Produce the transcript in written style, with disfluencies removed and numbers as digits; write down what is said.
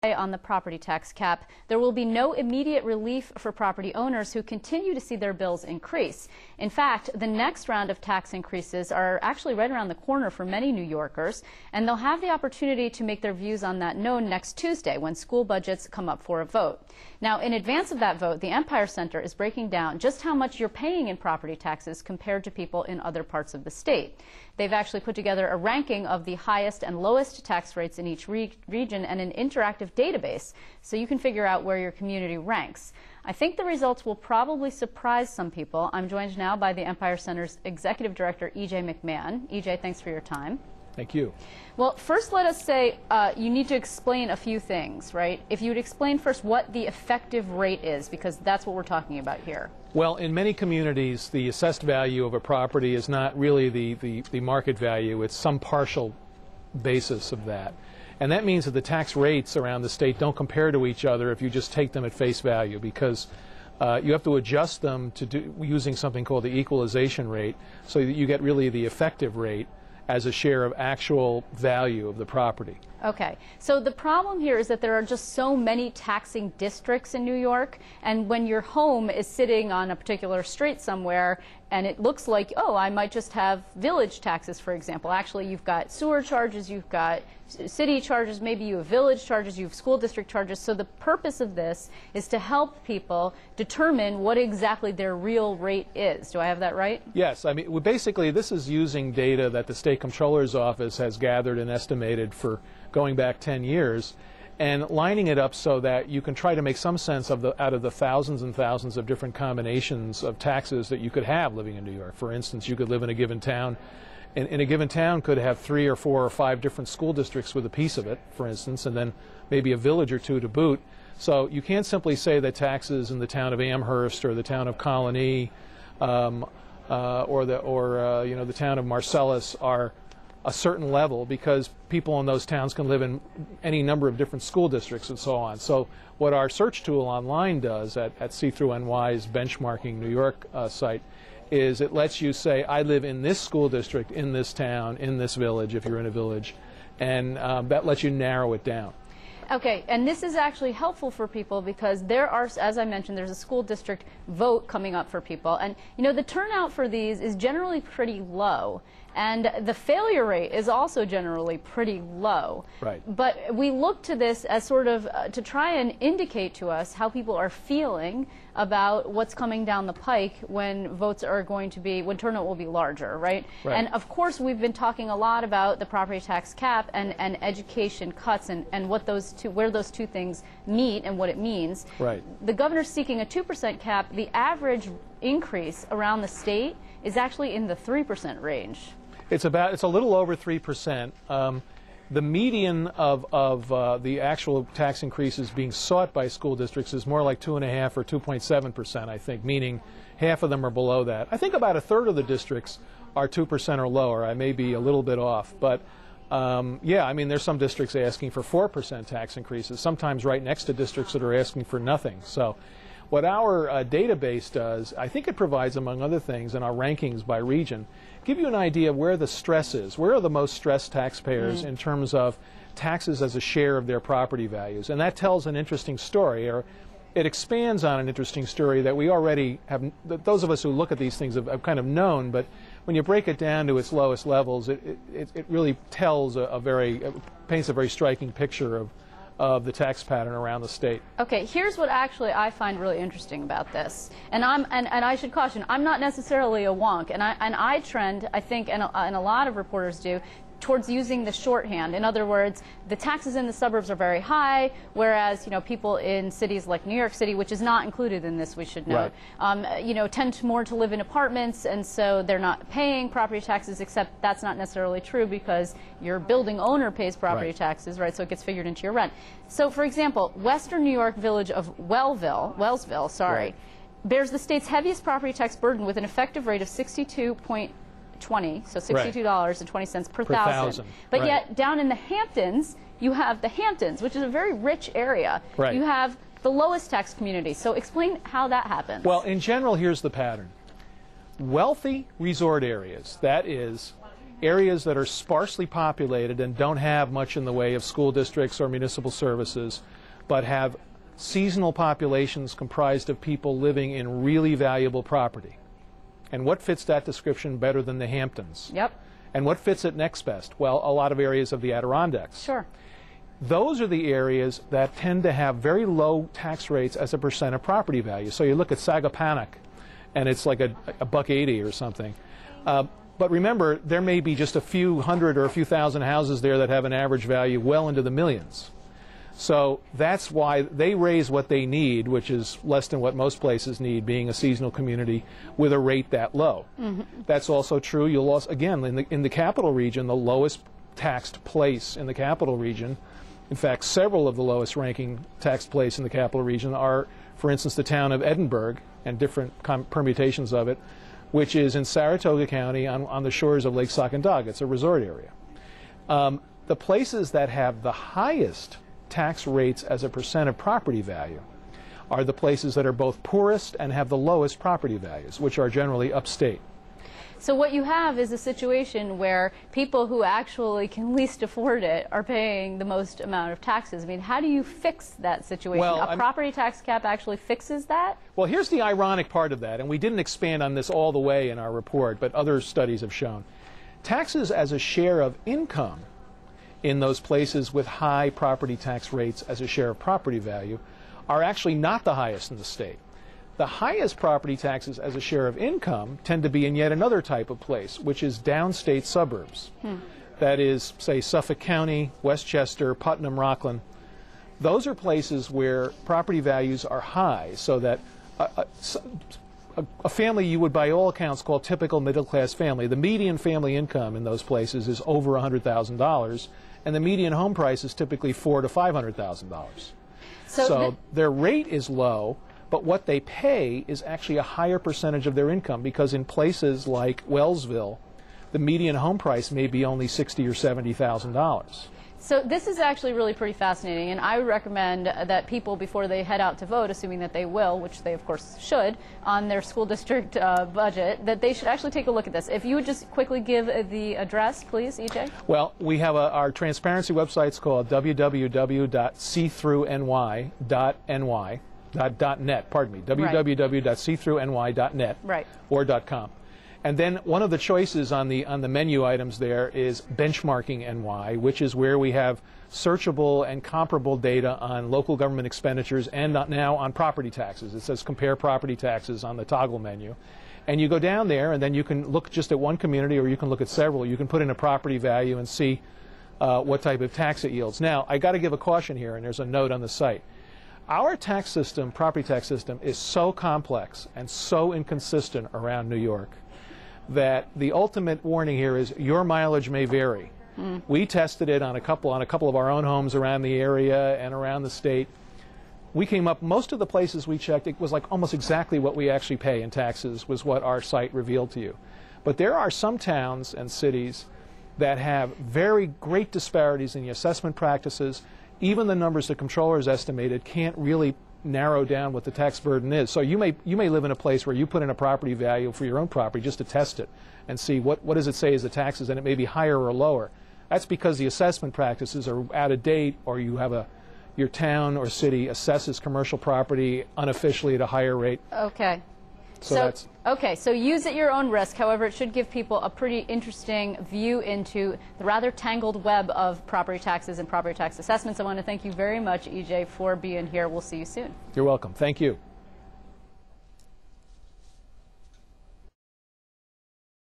On the property tax cap, there will be no immediate relief for property owners who continue to see their bills increase. In fact, the next round of tax increases are actually right around the corner for many New Yorkers, and they'll have the opportunity to make their views on that known next Tuesday when school budgets come up for a vote. Now, in advance of that vote, the Empire Center is breaking down just how much you're paying in property taxes compared to people in other parts of the state. They've actually put together a ranking of the highest and lowest tax rates in each region and an interactive database, so you can figure out where your community ranks. I think the results will probably surprise some people. I'm joined now by the Empire Center's Executive Director, E.J. McMahon. E.J., thanks for your time. Thank you. Well, first let us say you need to explain a few things, right? If you would explain first what the effective rate is, because that's what we're talking about here. Well, in many communities, the assessed value of a property is not really the market value. It's some partial basis of that. And that means that the tax rates around the state don't compare to each other if you just take them at face value, because you have to adjust them to using something called the equalization rate, so that you get really the effective rate as a share of actual value of the property. Okay, so the problem here is that there are just so many taxing districts in New York, and when your home is sitting on a particular street somewhere and it looks like, oh, I might just have village taxes, for example. Actually, you've got sewer charges, you've got city charges, maybe you have village charges, you have school district charges. So the purpose of this is to help people determine what exactly their real rate is. Do I have that right? Yes. I mean, basically, this is using data that the State Comptroller's Office has gathered and estimated for going back 10 years, and lining it up so that you can try to make some sense of out of the thousands and thousands of different combinations of taxes that you could have living in New York. For instance, you could live in a given town, and in a given town could have 3 or 4 or 5 different school districts with a piece of it, for instance, and then maybe a village or two to boot. So you can't simply say that taxes in the town of Amherst or the town of Colony or the town of Marcellus are a certain level, because people in those towns can live in any number of different school districts and so on. So what our search tool online does at See Through NY's benchmarking New York site is it lets you say, I live in this school district, in this town, in this village, if you're in a village, and that lets you narrow it down. Okay, and this is actually helpful for people because there are, as I mentioned, there's a school district vote coming up for people. And, you know, the turnout for these is generally pretty low. And the failure rate is also generally pretty low. Right. But we look to this as sort of to try and indicate to us how people are feeling about what's coming down the pike when votes are going to be, when turnout will be larger, right? Right. And of course, we've been talking a lot about the property tax cap and education cuts and what those two, where those two things meet and what it means. Right. The governor's seeking a 2% cap. The average increase around the state is actually in the 3% range. It's a little over 3%. The median of the actual tax increases being sought by school districts is more like 2.5 or 2.7%, I think, meaning half of them are below that. I think about a third of the districts are 2% or lower. I may be a little bit off, but yeah, I mean, there's some districts asking for 4% tax increases, sometimes right next to districts that are asking for nothing. So what our database does, I think it provides, among other things, in our rankings by region, give you an idea of where the stress is. Where are the most stressed taxpayers in terms of taxes as a share of their property values? And that tells an interesting story, or it expands on an interesting story that we already have, that those of us who look at these things have kind of known, but when you break it down to its lowest levels, it really tells paints a very striking picture of the tax pattern around the state. Okay, here's what actually I find really interesting about this, and I should caution, I'm not necessarily a wonk, and I trend, I think, and a lot of reporters do, towards using the shorthand. In other words, the taxes in the suburbs are very high, whereas, you know, people in cities like New York City, which is not included in this, we should note, right, you know, tend more to live in apartments, and so they're not paying property taxes, except that's not necessarily true because your building owner pays property taxes, right? So it gets figured into your rent. So, for example, Western New York village of Wellsville, bears the state's heaviest property tax burden with an effective rate of 62.20, so $62.20 per thousand. But yet, down in the Hamptons, you have the Hamptons, which is a very rich area. Right. You have the lowest tax community. So explain how that happens. Well, in general, here's the pattern. Wealthy resort areas, that is, areas that are sparsely populated and don't have much in the way of school districts or municipal services, but have seasonal populations comprised of people living in really valuable property. And what fits that description better than the Hamptons? Yep. And what fits it next best? Well, a lot of areas of the Adirondacks. Sure. Those are the areas that tend to have very low tax rates as a percent of property value. So you look at Sagapanak, and it's like a $1.80 or something. But remember, there may be just a few hundred or a few thousand houses there that have an average value well into the millions. So that's why they raise what they need, which is less than what most places need, being a seasonal community with a rate that low. Mm-hmm. That's also true. You'll also, again, in the capital region, the lowest taxed place in the capital region, in fact, several of the lowest ranking taxed place in the capital region are, for instance, the town of Edinburgh and different permutations of it, which is in Saratoga County on the shores of Lake Sacandaga. It's a resort area. The places that have the highest tax rates as a percent of property value are the places that are both poorest and have the lowest property values, which are generally upstate. So what you have is a situation where people who actually can least afford it are paying the most amount of taxes. I mean, how do you fix that situation? Well, a property tax cap actually fixes that? Well, here's the ironic part of that, and we didn't expand on this all the way in our report, but other studies have shown. Taxes as a share of income in those places with high property tax rates as a share of property value are actually not the highest in the state. The highest property taxes as a share of income tend to be in yet another type of place, which is downstate suburbs. That is, say, Suffolk County, Westchester, Putnam, Rockland. Those are places where property values are high, so that a family you would by all accounts call typical middle-class family, the median family income in those places is over $100,000, and the median home price is typically $400,000 to $500,000. So their rate is low, but what they pay is actually a higher percentage of their income, because in places like Wellsville, the median home price may be only $60,000 or $70,000. So this is actually really pretty fascinating, and I would recommend that people, before they head out to vote, assuming that they will, which they of course should, on their school district budget, that they should actually take a look at this. If you would just quickly give the address, please, EJ. Well, we have our transparency website's called www.seethroughny.net, pardon me, www.seethroughny.net, right, or .com. And then one of the choices on the menu items there is Benchmarking NY, which is where we have searchable and comparable data on local government expenditures and now on property taxes. It says compare property taxes on the toggle menu. And you go down there, and then you can look just at one community, or you can look at several. You can put in a property value and see what type of tax it yields. Now, I got to give a caution here, and there's a note on the site. Our tax system, property tax system, is so complex and so inconsistent around New York that the ultimate warning here is your mileage may vary. We tested it on a couple of our own homes around the area and around the state. We came up, most of the places we checked, it was like almost exactly what we actually pay in taxes was what our site revealed to you. But there are some towns and cities that have very great disparities in the assessment practices. Even the numbers the comptrollers estimated can't really narrow down what the tax burden is. So you may live in a place where you put in a property value for your own property just to test it and see what does it say is the taxes, and it may be higher or lower. That's because the assessment practices are out of date, or you have your town or city assesses commercial property unofficially at a higher rate. Okay. So use at your own risk. However, it should give people a pretty interesting view into the rather tangled web of property taxes and property tax assessments. I want to thank you very much, EJ, for being here. We'll see you soon. You're welcome. Thank you.